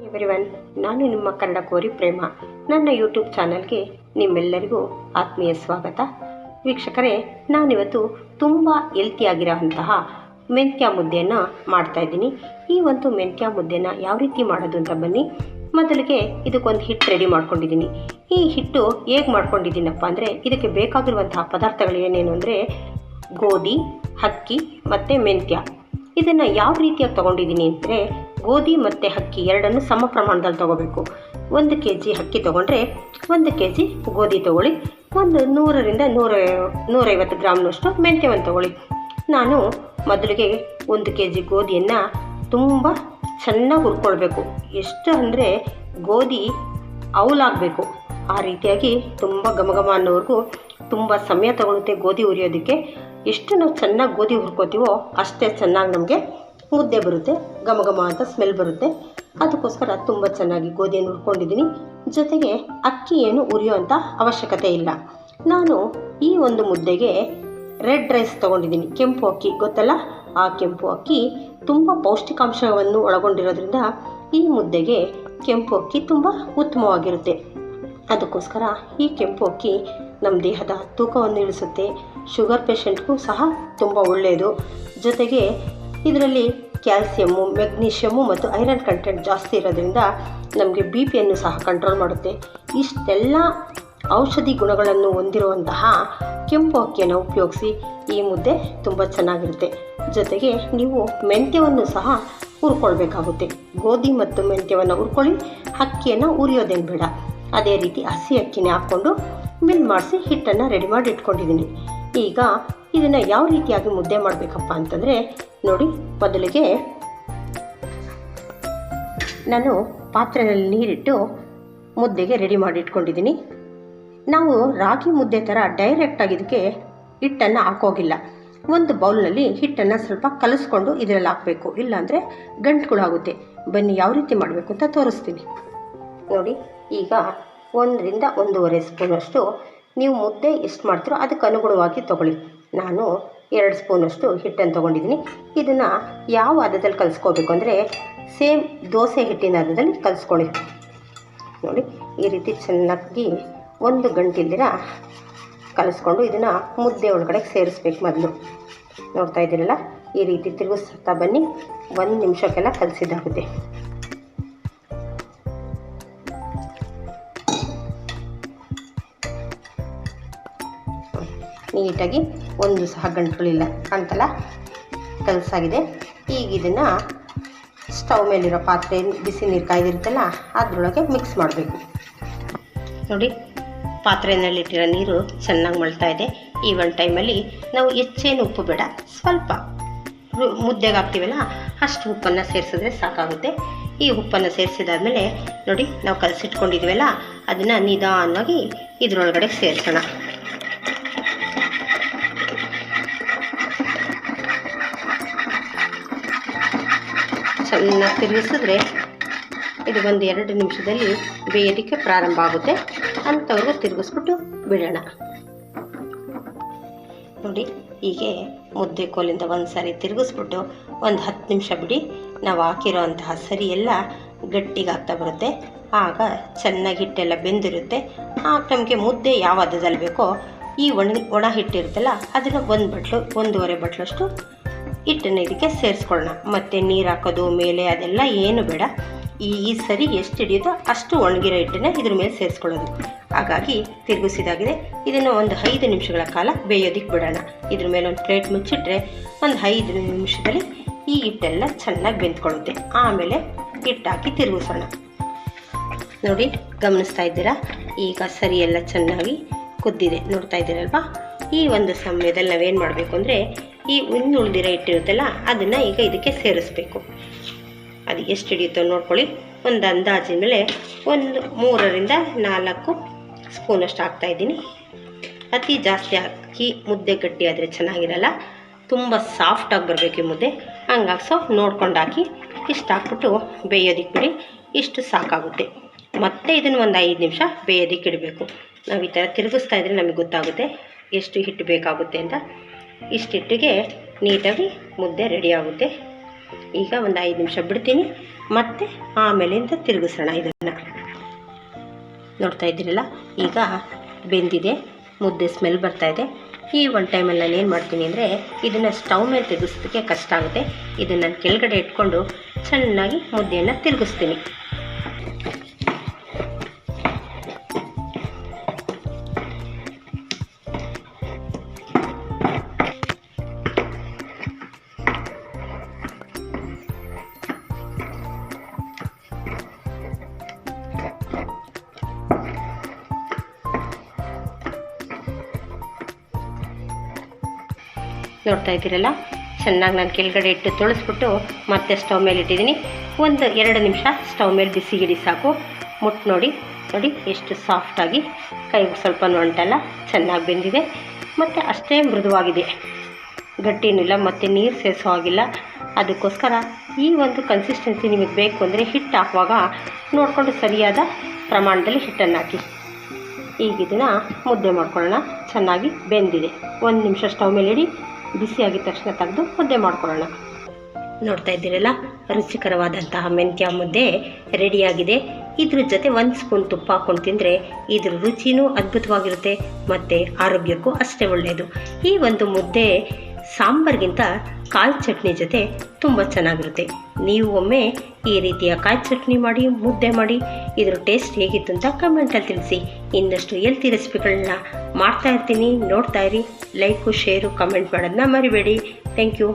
Everyone, ನಾನು ನಿಮ್ಮ ಕನ್ನಡ ಕೋರಿ ಪ್ರೇಮ. ನನ್ನ ಯೂಟ್ಯೂಬ್ ಚಾನಲ್ಗೆ ನಿಮ್ಮೆಲ್ಲರಿಗೂ ಆತ್ಮೀಯ ಸ್ವಾಗತ. ವೀಕ್ಷಕರೇ, ನಾನಿವತ್ತು ತುಂಬ ಹೆಲ್ತಿಯಾಗಿರೋಂತಹ ಮೆಂತ್ಯ ಮುದ್ದೆಯನ್ನು ಮಾಡ್ತಾಯಿದ್ದೀನಿ. ಈ ಒಂದು ಮೆಂತ್ಯ ಮುದ್ದೆನ ಯಾವ ರೀತಿ ಮಾಡೋದು ಅಂತ ಬನ್ನಿ. ಮೊದಲಿಗೆ ಇದಕ್ಕೊಂದು ಹಿಟ್ಟು ರೆಡಿ ಮಾಡ್ಕೊಂಡಿದ್ದೀನಿ. ಈ ಹಿಟ್ಟು ಹೇಗೆ ಮಾಡ್ಕೊಂಡಿದ್ದೀನಪ್ಪ ಅಂದರೆ, ಇದಕ್ಕೆ ಬೇಕಾಗಿರುವಂತಹ ಪದಾರ್ಥಗಳು ಏನೇನು ಅಂದರೆ ಗೋಧಿ, ಅಕ್ಕಿ ಮತ್ತು ಮೆಂತ್ಯ. ಇದನ್ನು ಯಾವ ರೀತಿಯಾಗಿ ತೊಗೊಂಡಿದ್ದೀನಿ ಅಂದರೆ, ಗೋಧಿ ಮತ್ತು ಅಕ್ಕಿ ಎರಡನ್ನು ಸಮ ಪ್ರಮಾಣದಲ್ಲಿ ತೊಗೋಬೇಕು. 1 kg ಅಕ್ಕಿ ತೊಗೊಂಡ್ರೆ 1 kg ಗೋಧಿ ತೊಗೊಳ್ಳಿ. ಒಂದು 100ರಿಂದ 150 ಗ್ರಾಮ್ನಷ್ಟು ಮೆಂತ್ಯವನ್ನು ತೊಗೊಳ್ಳಿ. ನಾನು ಮೊದಲಿಗೆ 1 kg ಗೋಧಿಯನ್ನು ತುಂಬ ಚೆನ್ನಾಗಿ ಹುರ್ಕೊಳ್ಬೇಕು. ಎಷ್ಟು ಅಂದರೆ ಗೋಧಿ ಅವಲಾಗಬೇಕು. ಆ ರೀತಿಯಾಗಿ ತುಂಬ ಘಮಘಮ ಅನ್ನೋವರೆಗೂ ತುಂಬ ಸಮಯ ತಗೊಳುತ್ತೆ ಗೋಧಿ ಹುರಿಯೋದಕ್ಕೆ. ಎಷ್ಟು ನಾವು ಚೆನ್ನಾಗಿ ಗೋಧಿ ಹುರ್ಕೋತೀವೋ ಅಷ್ಟೇ ಚೆನ್ನಾಗಿ ನಮಗೆ ಮುದ್ದೆ ಬರುತ್ತೆ, ಘಮಘಮ ಅಂತ ಸ್ಮೆಲ್ ಬರುತ್ತೆ. ಅದಕ್ಕೋಸ್ಕರ ತುಂಬ ಚೆನ್ನಾಗಿ ಗೋಧಿಯನ್ನು ಹುರ್ಕೊಂಡಿದ್ದೀನಿ. ಜೊತೆಗೆ ಅಕ್ಕಿ ಏನು ಹುರಿಯೋಂಥ ಅವಶ್ಯಕತೆ ಇಲ್ಲ. ನಾನು ಈ ಒಂದು ಮುದ್ದೆಗೆ ರೆಡ್ ರೈಸ್ ತೊಗೊಂಡಿದ್ದೀನಿ. ಕೆಂಪು ಅಕ್ಕಿ ಗೊತ್ತಲ್ಲ, ಆ ಕೆಂಪು ಅಕ್ಕಿ ತುಂಬ ಪೌಷ್ಟಿಕಾಂಶವನ್ನು ಒಳಗೊಂಡಿರೋದ್ರಿಂದ ಈ ಮುದ್ದೆಗೆ ಕೆಂಪು ಅಕ್ಕಿ ತುಂಬ ಉತ್ತಮವಾಗಿರುತ್ತೆ. ಅದಕ್ಕೋಸ್ಕರ ಈ ಕೆಂಪು ಅಕ್ಕಿ ನಮ್ಮ ದೇಹದ ತೂಕವನ್ನು ಇಳಿಸುತ್ತೆ. ಶುಗರ್ ಪೇಷಂಟ್ಗೂ ಸಹ ತುಂಬ ಒಳ್ಳೆಯದು. ಜೊತೆಗೆ ಇದರಲ್ಲಿ ಕ್ಯಾಲ್ಸಿಯಮ್ಮು, ಮೆಗ್ನೀಷಿಯಮ್ಮು ಮತ್ತು ಐರನ್ ಕಂಟೆಂಟ್ ಜಾಸ್ತಿ ಇರೋದ್ರಿಂದ ನಮಗೆ BPಯನ್ನು ಸಹ ಕಂಟ್ರೋಲ್ ಮಾಡುತ್ತೆ. ಇಷ್ಟೆಲ್ಲ ಔಷಧಿ ಗುಣಗಳನ್ನು ಹೊಂದಿರುವಂತಹ ಕೆಂಪು ಅಕ್ಕಿಯನ್ನು ಉಪಯೋಗಿಸಿ ಈ ಮುದ್ದೆ ತುಂಬ ಚೆನ್ನಾಗಿರುತ್ತೆ. ಜೊತೆಗೆ ನೀವು ಮೆಂತ್ಯವನ್ನು ಸಹ ಹುರ್ಕೊಳ್ಬೇಕಾಗುತ್ತೆ. ಗೋಧಿ ಮತ್ತು ಮೆಂತ್ಯವನ್ನು ಹುರ್ಕೊಳ್ಳಿ, ಅಕ್ಕಿಯನ್ನು ಹುರಿಯೋದೇನು ಬೇಡ. ಅದೇ ರೀತಿ ಹಸಿ ಅಕ್ಕಿನೇ ಹಾಕ್ಕೊಂಡು ಮಿಲ್ ಮಾಡಿಸಿ ಹಿಟ್ಟನ್ನು ರೆಡಿ ಮಾಡಿ ಇಟ್ಕೊಂಡಿದ್ದೀನಿ. ಈಗ ಇದನ್ನು ಯಾವ ರೀತಿಯಾಗಿ ಮುದ್ದೆ ಮಾಡಬೇಕಪ್ಪ ಅಂತಂದರೆ ನೋಡಿ, ಮೊದಲಿಗೆ ನಾನು ಪಾತ್ರೆಯಲ್ಲಿ ನೀರಿಟ್ಟು ಮುದ್ದೆಗೆ ರೆಡಿ ಮಾಡಿ ಇಟ್ಕೊಂಡಿದ್ದೀನಿ. ನಾವು ರಾಗಿ ಮುದ್ದೆ ಥರ ಡೈರೆಕ್ಟಾಗಿ ಇದಕ್ಕೆ ಹಿಟ್ಟನ್ನು ಹಾಕೋಗಿಲ್ಲ. ಒಂದು ಬೌಲ್ನಲ್ಲಿ ಹಿಟ್ಟನ್ನು ಸ್ವಲ್ಪ ಕಲಿಸ್ಕೊಂಡು ಇದರಲ್ಲಿ ಹಾಕಬೇಕು, ಇಲ್ಲಾಂದರೆ ಗಂಟುಗಳಾಗುತ್ತೆ. ಬನ್ನಿ ಯಾವ ರೀತಿ ಮಾಡಬೇಕು ಅಂತ ತೋರಿಸ್ತೀನಿ ನೋಡಿ. ಈಗ 1ರಿಂದ 1.5 ಸ್ಪೂನಷ್ಟು ನೀವು ಮುದ್ದೆ ಎಷ್ಟು ಮಾಡ್ತೀರೋ ಅದಕ್ಕೆ ಅನುಗುಣವಾಗಿ ತೊಗೊಳ್ಳಿ. ನಾನು 2 ಸ್ಪೂನಷ್ಟು ಹಿಟ್ಟನ್ನು ತೊಗೊಂಡಿದ್ದೀನಿ. ಇದನ್ನು ಯಾವ ಹದದಲ್ಲಿ ಕಲಿಸ್ಕೋಬೇಕು ಅಂದರೆ, ಸೇಮ್ ದೋಸೆ ಹಿಟ್ಟಿನ ಹದದಲ್ಲಿ ಕಲಿಸ್ಕೊಳ್ಳಿ. ನೋಡಿ, ಈ ರೀತಿ ಚೆನ್ನಾಗಿ ಒಂದು ಗಂಟಿಲ್ದಿರ ಕಲಿಸ್ಕೊಂಡು ಇದನ್ನು ಮುದ್ದೆ ಒಳಗಡೆ ಸೇರಿಸ್ಬೇಕು. ಮೊದಲು ನೋಡ್ತಾ ಇದ್ದೀರಲ್ಲ, ಈ ರೀತಿ ತಿರುಗಿಸ್ತಾ ಬನ್ನಿ. 1 ನಿಮಿಷಕ್ಕೆಲ್ಲ ಕಲಿಸಿದ್ದಾಗುತ್ತೆ. ನೀಟಾಗಿ ಒಂದು ಸಹ ಗಂಟುಗಳಿಲ್ಲ, ಕಾಣ್ತಲ್ಲ, ಕಲಸಾಗಿದೆ. ಈಗ ಇದನ್ನು ಸ್ಟವ್ ಮೇಲಿರೋ ಪಾತ್ರೆ ಬಿಸಿ ನೀರು ಕಾಯ್ದಿರುತ್ತಲ್ಲ ಅದರೊಳಗೆ ಮಿಕ್ಸ್ ಮಾಡಬೇಕು. ನೋಡಿ, ಪಾತ್ರೆಯಲ್ಲಿಟ್ಟಿರೋ ನೀರು ಚೆನ್ನಾಗಿ ಮಳ್ತಾ ಇದೆ. ಈ ಒಂದು ಟೈಮಲ್ಲಿ ನಾವು ಹೆಚ್ಚೇನು ಉಪ್ಪು ಬೇಡ, ಸ್ವಲ್ಪ ಮುದ್ದೆಗೆ ಹಾಕ್ತೀವಲ್ಲ ಅಷ್ಟು ಉಪ್ಪನ್ನು ಸೇರಿಸಿದ್ರೆ ಸಾಕಾಗುತ್ತೆ. ಈ ಉಪ್ಪನ್ನು ಸೇರಿಸಿದಾದ್ಮೇಲೆ ನೋಡಿ, ನಾವು ಕಲಸಿಟ್ಕೊಂಡಿದ್ದೀವಲ್ಲ ಅದನ್ನು ನಿಧಾನವಾಗಿ ಇದರೊಳಗಡೆ ಸೇರಿಸೋಣ. ಚೆನ್ನಾಗಿ ತಿರುಗಿಸಿದ್ರೆ ಇದು ಒಂದು 2 ನಿಮಿಷದಲ್ಲಿ ಬೇಯೋದಕ್ಕೆ ಪ್ರಾರಂಭ ಆಗುತ್ತೆ. ಅಂಥವ್ರಿಗೂ ತಿರುಗಿಸ್ಬಿಟ್ಟು ಬಿಡೋಣ. ನೋಡಿ, ಹೀಗೆ ಮುದ್ದೆ ಕೋಲಿಂದ ಒಂದು ಸಾರಿ ತಿರುಗಿಸ್ಬಿಟ್ಟು ಒಂದು 10 ನಿಮಿಷ ಬಿಡಿ. ನಾವು ಹಾಕಿರೋ ಅಂತಹ ಸರಿ ಎಲ್ಲ ಗಟ್ಟಿಗಾಗ್ತಾ ಬರುತ್ತೆ. ಆಗ ಚೆನ್ನಾಗಿ ಹಿಟ್ಟೆಲ್ಲ ಬೆಂದಿರುತ್ತೆ. ಆಗ ನಮಗೆ ಮುದ್ದೆ ಯಾವ ಹದದಲ್ಲಿ ಬೇಕೋ ಈ ಒಣ ಹಿಟ್ಟಿರುತ್ತಲ್ಲ ಅದನ್ನು 1.5 ಬಟ್ಲಷ್ಟು ಹಿಟ್ಟನ್ನು ಇದಕ್ಕೆ ಸೇರಿಸ್ಕೊಳ್ಳೋಣ. ಮತ್ತು ನೀರು ಹಾಕೋದು ಮೇಲೆ ಅದೆಲ್ಲ ಏನು ಬೇಡ. ಈ ಸರಿ ಎಷ್ಟು ಹಿಡಿಯುತ್ತೋ ಅಷ್ಟು ಒಣಗಿರೋ ಹಿಟ್ಟನ್ನು ಇದ್ರ ಮೇಲೆ ಸೇರಿಸ್ಕೊಳ್ಳೋದು. ಹಾಗಾಗಿ ತಿರುಗಿಸಿದಾಗಿದೆ. ಇದನ್ನು ಒಂದು 5 ನಿಮಿಷಗಳ ಕಾಲ ಬೇಯೋದಕ್ಕೆ ಬಿಡೋಣ. ಇದ್ರ ಮೇಲೆ ಒಂದು ಪ್ಲೇಟ್ ಮುಚ್ಚಿಟ್ರೆ ಒಂದು 5 ನಿಮಿಷದಲ್ಲಿ ಈ ಹಿಟ್ಟೆಲ್ಲ ಚೆನ್ನಾಗಿ ಬೆಂದ್ಕೊಳ್ಳುತ್ತೆ. ಆಮೇಲೆ ಹಿಟ್ಟು ಹಾಕಿ ತಿರುಗಿಸೋಣ. ನೋಡಿ, ಗಮನಿಸ್ತಾ ಇದ್ದೀರಾ, ಈಗ ಸರಿ ಎಲ್ಲ ಚೆನ್ನಾಗಿ ಕುದ್ದಿದೆ. ನೋಡ್ತಾ ಇದ್ದೀರಲ್ವಾ? ಈ ಒಂದು ಸಮಯದಲ್ಲಿ ನಾವೇನು ಮಾಡಬೇಕು ಅಂದರೆ, ಈ ಉಳಿದಿರೋ ಹಿಟ್ಟಿರುತ್ತಲ್ಲ ಅದನ್ನು ಈಗ ಇದಕ್ಕೆ ಸೇರಿಸ್ಬೇಕು. ಅದು ಎಷ್ಟು ಹಿಡಿಯುತ್ತೋ ನೋಡ್ಕೊಳ್ಳಿ. ಒಂದು ಅಂದಾಜಿನ ಮೇಲೆ ಒಂದು 3ರಿಂದ 4 ಸ್ಪೂನಷ್ಟು ಹಾಕ್ತಾಯಿದ್ದೀನಿ. ಅತಿ ಜಾಸ್ತಿ ಹಾಕಿ ಮುದ್ದೆ ಗಟ್ಟಿ ಆದರೆ ಚೆನ್ನಾಗಿರಲ್ಲ, ತುಂಬ ಸಾಫ್ಟಾಗಿ ಬರಬೇಕು ಈ ಮುದ್ದೆ. ಹಂಗಾಗಿ ಸ್ವಲ್ಪ ನೋಡ್ಕೊಂಡು ಹಾಕಿ. ಇಷ್ಟು ಹಾಕ್ಬಿಟ್ಟು ಬೇಯೋದಕ್ಕೆ ಬಿಡಿ. ಇಷ್ಟು ಸಾಕಾಗುತ್ತೆ. ಮತ್ತೆ ಇದನ್ನು ಒಂದು 5 ನಿಮಿಷ ಬೇಯೋದಕ್ಕೆ ಇಡಬೇಕು. ನಾವು ಈ ಥರ ತಿರುಗಿಸ್ತಾ ಇದ್ರೆ ನಮಗೆ ಗೊತ್ತಾಗುತ್ತೆ ಎಷ್ಟು ಹಿಟ್ಟು ಬೇಕಾಗುತ್ತೆ ಅಂತ. ಇಷ್ಟು ಹಿಟ್ಟಿಗೆ ನೀಟಾಗಿ ಮುದ್ದೆ ರೆಡಿ ಆಗುತ್ತೆ. ಈಗ ಒಂದು 5 ನಿಮಿಷ ಬಿಡ್ತೀನಿ, ಮತ್ತು ಆಮೇಲಿಂದ ತಿರುಗಿಸೋಣ. ಇದನ್ನು ನೋಡ್ತಾ ಇದ್ದೀರಲ್ಲ, ಈಗ ಬೆಂದಿದೆ, ಮುದ್ದೆ ಸ್ಮೆಲ್ ಬರ್ತಾಯಿದೆ. ಈ ಒಂದು ಟೈಮಲ್ಲಿ ನಾನು ಏನು ಮಾಡ್ತೀನಿ ಅಂದರೆ, ಇದನ್ನು ಸ್ಟವ್ ಮೇಲೆ ತಿರುಗಿಸೋದಕ್ಕೆ ಕಷ್ಟ ಆಗುತ್ತೆ. ಇದನ್ನು ನಾನು ಕೆಳಗಡೆ ಇಟ್ಕೊಂಡು ಚೆನ್ನಾಗಿ ಮುದ್ದೆಯನ್ನು ತಿರುಗಿಸ್ತೀನಿ. ನೋಡ್ತಾ ಇದ್ದೀರಲ್ಲ, ಚೆನ್ನಾಗಿ ನಾನು ಕೆಳಗಡೆ ಇಟ್ಟು ತೊಳೆಸ್ಬಿಟ್ಟು ಮತ್ತೆ ಸ್ಟವ್ ಮೇಲೆ ಇಟ್ಟಿದ್ದೀನಿ. 1-2 ನಿಮಿಷ ಸ್ಟವ್ ಮೇಲೆ ಬಿಸಿಗಿಡಿ ಸಾಕು. ನೋಡಿ ಎಷ್ಟು ಸಾಫ್ಟಾಗಿ, ಕೈಗೆ ಸ್ವಲ್ಪ ಅಂಟಲ್ಲ, ಚೆನ್ನಾಗಿ ಬೆಂದಿದೆ ಮತ್ತು ಅಷ್ಟೇ ಮೃದುವಾಗಿದೆ, ಗಟ್ಟಿನಿಲ್ಲ ಮತ್ತು ನೀರು ಸೇರಿಸೋ ಹಾಗಿಲ್ಲ. ಅದಕ್ಕೋಸ್ಕರ ಈ ಒಂದು ಕನ್ಸಿಸ್ಟೆನ್ಸಿ ನಿಮಗೆ ಬೇಕು ಅಂದರೆ ಹಿಟ್ಟು ಹಾಕುವಾಗ ನೋಡಿಕೊಂಡು ಸರಿಯಾದ ಪ್ರಮಾಣದಲ್ಲಿ ಹಿಟ್ಟನ್ನು ಹಾಕಿ. ಈಗ ಇದನ್ನು ಮುದ್ದೆ ಮಾಡ್ಕೊಳ್ಳೋಣ. ಚೆನ್ನಾಗಿ ಬೆಂದಿದೆ. 1 ನಿಮಿಷ ಸ್ಟವ್ ಮೇಲೆ ಇಡಿ, ಬಿಸಿಯಾಗಿದ ತಕ್ಷಣ ತೆಗೆದು ಮುದ್ದೆ ಮಾಡ್ಕೊಳ್ಳೋಣ. ನೋಡ್ತಾ ಇದ್ದೀರಲ್ಲ, ರುಚಿಕರವಾದಂತಹ ಮೆಂತ್ಯ ಮುದ್ದೆ ರೆಡಿಯಾಗಿದೆ. ಇದ್ರ ಜೊತೆ 1 ಸ್ಪೂನ್ ತುಪ್ಪ ಹಾಕ್ಕೊಂಡು ತಿಂದರೆ ಇದ್ರ ರುಚಿನೂ ಅದ್ಭುತವಾಗಿರುತ್ತೆ ಮತ್ತು ಆರೋಗ್ಯಕ್ಕೂ ಅಷ್ಟೇ ಒಳ್ಳೆಯದು. ಈ ಒಂದು ಮುದ್ದೆ ಸಾಂಬಾರ್ಗಿಂತ ಕಾಯಿ ಚಟ್ನಿ ಜೊತೆ ತುಂಬ ಚೆನ್ನಾಗಿರುತ್ತೆ. ನೀವು ಒಮ್ಮೆ ಈ ರೀತಿಯ ಕಾಯಿ ಚಟ್ನಿ ಮಾಡಿ ಮುದ್ದೆ ಮಾಡಿ ಇದ್ರ ಟೇಸ್ಟ್ ಹೇಗಿತ್ತು ಅಂತ ಕಮೆಂಟಲ್ಲಿ ತಿಳಿಸಿ. ಇನ್ನಷ್ಟು ಹೆಲ್ತಿ ರೆಸಿಪಿಗಳನ್ನ ಮಾಡ್ತಾ ಇರ್ತೀನಿ, ನೋಡ್ತಾ ಇರಿ. ಲೈಕು, ಶೇರು, ಕಮೆಂಟ್ ಮಾಡೋದನ್ನ ಮರಿಬೇಡಿ. Thank you.